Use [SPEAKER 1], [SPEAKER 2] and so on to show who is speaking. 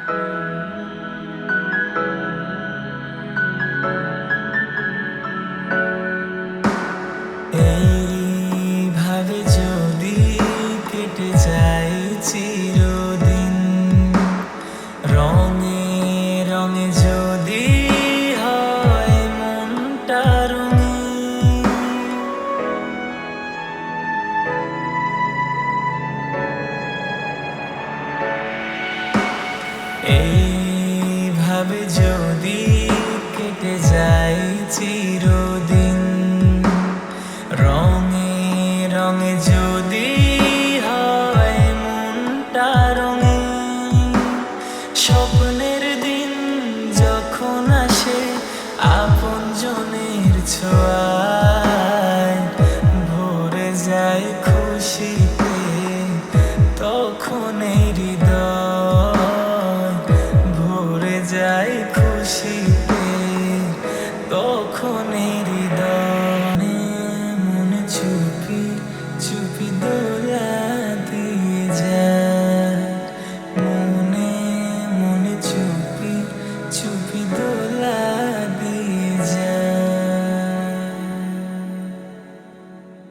[SPEAKER 1] এইভাবে যদি কেটে যায় চিরদিন, রঙে রঙে যদি হয় মনটা রঙিন, এইভাবে যদি কেটে যায় চিরদিন, রঙে রঙে যদি হয় মনটা রঙিন, স্বপ্নের দিন যখন আসে আপনজনের ছোঁয়ায়, ভরে যায় খুশিতে তখন এই হৃদয়।